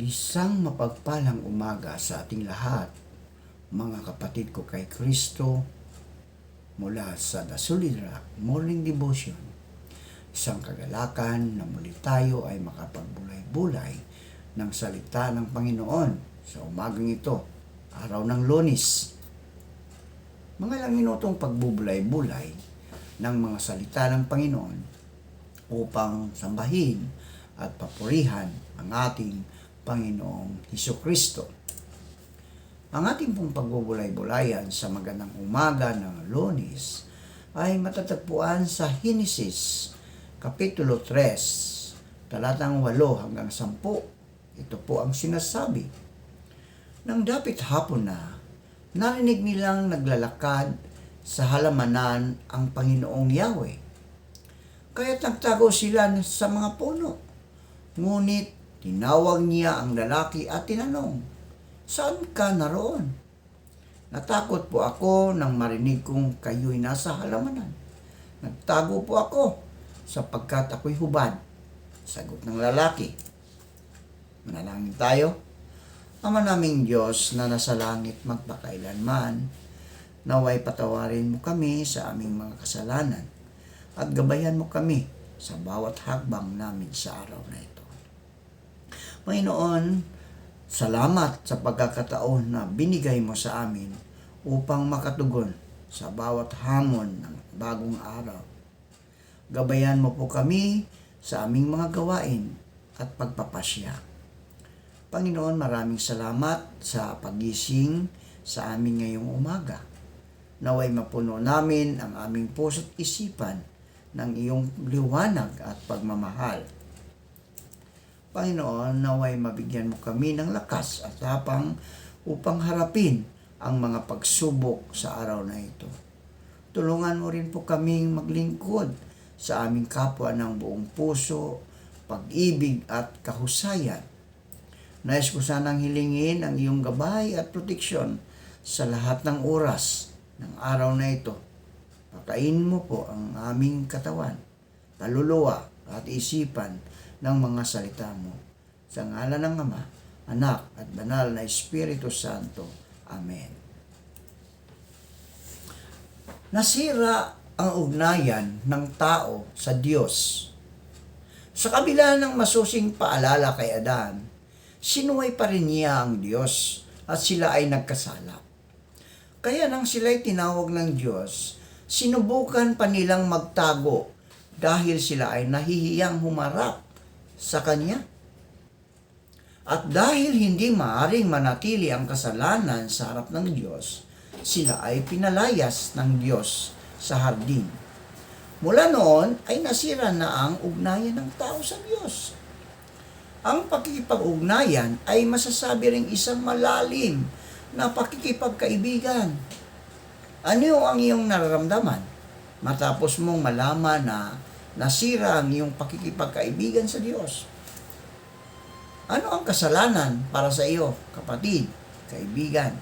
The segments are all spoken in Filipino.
Isang mapagpalang umaga sa ating lahat, mga kapatid ko kay Kristo, mula sa The Solid Rock Morning Devotion. Isang kagalakan na muli tayo ay makapagbulay-bulay ng salita ng Panginoon sa umagang ito, araw ng Lunes. Mga ilang minutong pagbubulay-bulay ng mga salita ng Panginoon upang sambahin at papurihan ang ating Panginoong Hesukristo. Ang ating pong pagbubulay-bulayan sa magandang umaga ng Lunes ay matatagpuan sa Henesis, Kapitulo 3, talatang 8 hanggang 10. Ito po ang sinasabi. Nang dapit hapon na, narinig nilang naglalakad sa halamanan ang Panginoong Yahweh. Kaya't nagtago sila sa mga puno. Ngunit tinawag niya ang lalaki at tinanong, "Saan ka naroon?" "Natakot po ako nang marinig kong kayo'y nasa halamanan. Nagtago po ako sapagkat ako'y hubad," sagot ng lalaki. Manalangin tayo. Ama naming Diyos na nasa langit magpakailanman, naway patawarin mo kami sa aming mga kasalanan at gabayan mo kami sa bawat hakbang namin sa araw na ito. Panginoon, salamat sa pagkakataon na binigay mo sa amin upang makatugon sa bawat hamon ng bagong araw. Gabayan mo po kami sa aming mga gawain at pagpapasya. Panginoon, maraming salamat sa pagising sa amin ngayong umaga. Naway mapuno namin ang aming puso't isipan ng iyong liwanag at pagmamahal. Panginoon, naway mabigyan mo kami ng lakas at tapang upang harapin ang mga pagsubok sa araw na ito. Tulungan mo rin po kaming maglingkod sa aming kapwa ng buong puso, pag-ibig at kahusayan. Nais ko sanang hilingin ang iyong gabay at proteksyon sa lahat ng oras ng araw na ito. Pakainin mo po ang aming katawan, kaluluwa at isipan ng mga salita mo. Sa ngalan ng Ama, Anak at Banal na Espiritu Santo. Amen. Nasira ang ugnayan ng tao sa Diyos. Sa kabila ng masusing paalala kay Adan, sinuway pa rin niya ang Diyos at sila ay nagkasala. Kaya nang sila'y tinawag ng Diyos, sinubukan pa nilang magtago dahil sila ay nahihiyang humarap sa Kanya. At dahil hindi maaring manatili ang kasalanan sa harap ng Diyos, sila ay pinalayas ng Diyos sa hardin. Mula noon ay nasira na ang ugnayan ng tao sa Diyos. Ang pakikipag-ugnayan ay masasabi ring isang malalim na pakikipagkaibigan. Ano ang iyong nararamdaman matapos mong malaman na nasira ang iyong pakikipagkaibigan sa Diyos? Ano ang kasalanan para sa iyo, kapatid, kaibigan?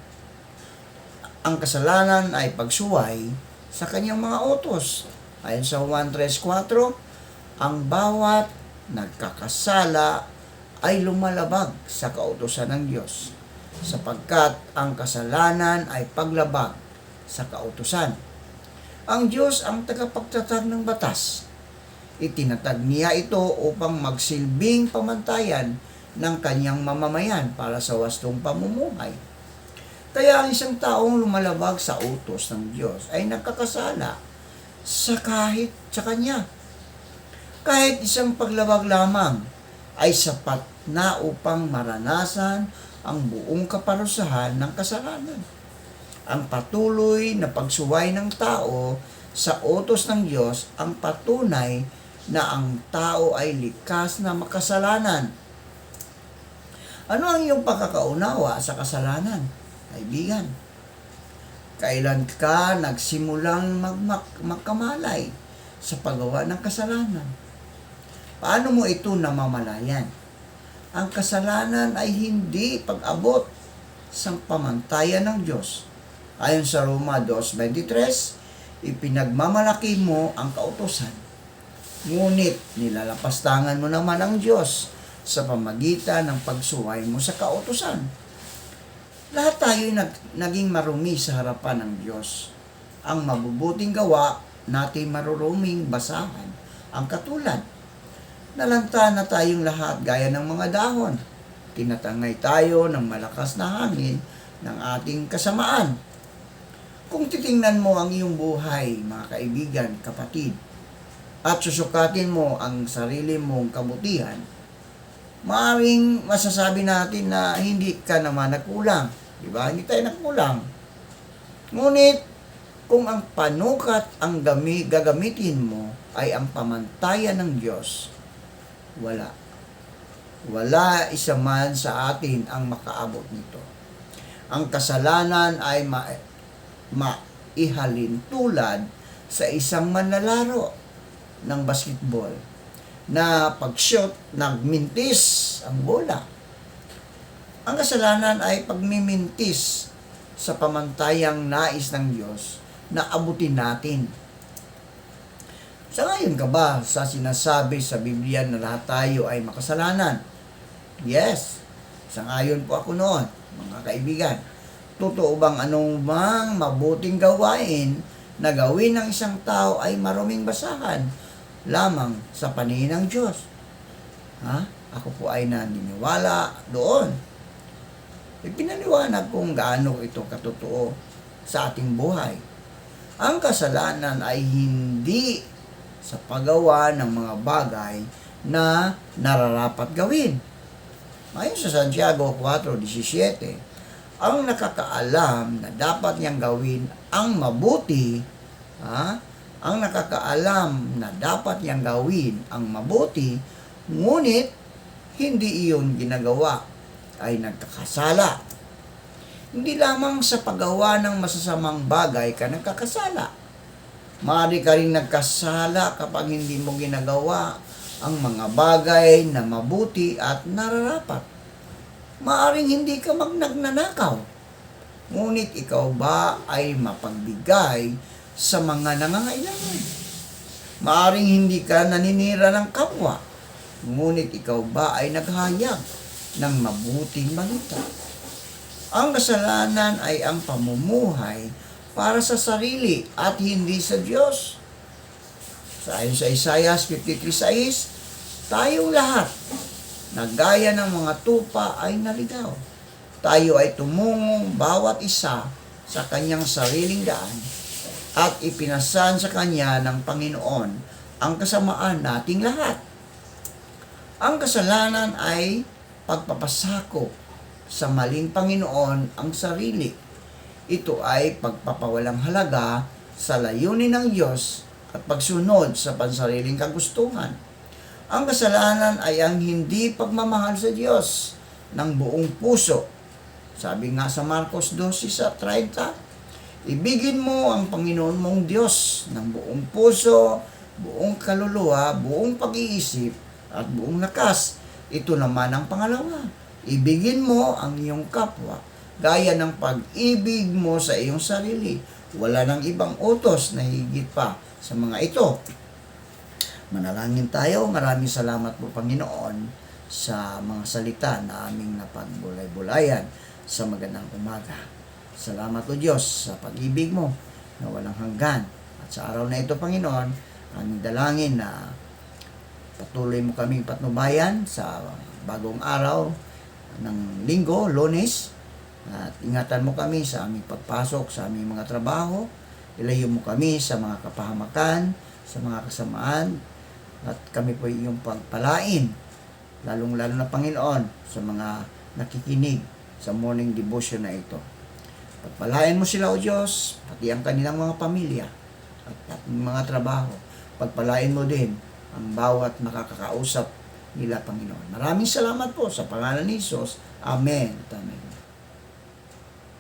Ang kasalanan ay pagsuway sa kanyang mga utos. Ayon sa Juan 3:4, ang bawat nagkakasala ay lumalabag sa kautusan ng Diyos, sapagkat ang kasalanan ay paglabag sa kautusan. Ang Diyos ang tagapagtatag ng batas. Itinatag niya ito upang magsilbing pamantayan ng kanyang mamamayan para sa wastong pamumuhay. Kaya ang isang taong lumalabag sa utos ng Diyos ay nagkakasala sa kanya. Kahit isang paglabag lamang ay sapat na upang maranasan ang buong kaparusahan ng kasalanan. Ang patuloy na pagsuway ng tao sa utos ng Diyos ang patunay na ang tao ay likas na makasalanan. Ano ang iyong pagkakaunawa sa kasalanan, kaibigan? Kailan ka nagsimulang magkamalay sa paggawa ng kasalanan? Paano mo ito namamalayan? Ang kasalanan ay hindi pag-abot sa pamantayan ng Diyos. Ayon sa Roma 2:23, ipinagmamalaki mo ang kautusan. Ngunit nilalapastangan mo naman ang Diyos sa pamagitan ng pagsuway mo sa kautusan. Lahat tayo ay naging marumi sa harapan ng Diyos. Ang mabubuting gawa natin maruruming basahan ang katulad. Nalanta na tayong lahat gaya ng mga dahon. Tinatangay tayo ng malakas na hangin ng ating kasamaan. Kung titingnan mo ang iyong buhay, mga kaibigan, kapatid, at susukatin mo ang sarili mong kabutihan, maaaring masasabi natin na hindi ka naman nagkulang. Diba? Hindi tayo nagkulang. Ngunit, kung ang panukat ang gagamitin mo ay ang pamantayan ng Diyos, wala. Wala isa man sa atin ang makaabot nito. Ang kasalanan ay maihalin tulad sa isang manlalaro ng basketball na pag-shoot, nagmintis ang bola. Ang kasalanan ay pagmimintis sa pamantayang nais ng Diyos na abutin natin. Sangayon ka ba sa sinasabi sa Biblia na lahat tayo ay makasalanan? Yes, sangayon po ako noon, mga kaibigan. Totoo bang anong mabuting gawain na gawin ng isang tao ay maruming basahan lamang sa paningin ng Diyos? Ako po ay naniniwala doon. Ipinaliwanag kung gaano ito katotoo sa ating buhay. Ang kasalanan ay hindi sa paggawa ng mga bagay na nararapat gawin. Ayon sa Santiago 4:17, ang nakakaalam na dapat niyang gawin ang mabuti, ang nakakaalam na dapat niyang gawin ang mabuti, ngunit hindi iyon ginagawa, ay nagkakasala. Hindi lamang sa paggawa ng masasamang bagay ka nagkakasala. Maaari ka rin nagkasala kapag hindi mo ginagawa ang mga bagay na mabuti at nararapat. Maaring hindi ka nagnanakaw, ngunit ikaw ba ay mapagbigay sa mga nangangailangan? Maaring hindi ka naninira ng kapwa, ngunit ikaw ba ay naghayag ng mabuting balita? Ang kasalanan ay ang pamumuhay para sa sarili at hindi sa Diyos. Ayon sa Isaiah 53:6, tayong lahat na gaya ng mga tupa ay naligaw. Tayo ay tumungong bawat isa sa kanyang sariling daan at ipinasan sa kanya ng Panginoon ang kasamaan nating lahat. Ang kasalanan ay pagpapasakop sa maling Panginoon ang sarili. Ito ay pagpapawalang halaga sa layunin ng Diyos at pagsunod sa pansariling kagustuhan. Ang kasalanan ay ang hindi pagmamahal sa Diyos ng buong puso. Sabi nga sa Marcos 12:30, ibigin mo ang Panginoon mong Diyos ng buong puso, buong kaluluwa, buong pag-iisip, at buong lakas. Ito naman ang pangalawa. Ibigin mo ang iyong kapwa, gaya ng pag-ibig mo sa iyong sarili. Wala nang ibang utos na higit pa sa mga ito. Manalangin tayo. Maraming salamat po, Panginoon, sa mga salita na aming napagbulay-bulayan sa magandang umaga. Salamat o Diyos sa pag-ibig mo na walang hanggan. At sa araw na ito, Panginoon, aming dalangin na patuloy mo kaming patnubayan sa bagong araw ng linggo, Lunes. At ingatan mo kami sa aming pagpasok, sa aming mga trabaho. Ilayo mo kami sa mga kapahamakan, sa mga kasamaan. At kami po iyong pagpalain, lalong-lalo na Panginoon, sa mga nakikinig sa morning devotion na ito. Pagpalain mo sila, O Diyos, pati ang kanilang mga pamilya at mga trabaho. Pagpalain mo din ang bawat makakakausap nila, Panginoon. Maraming salamat po sa pangalan ni Jesus. Amen. Amen.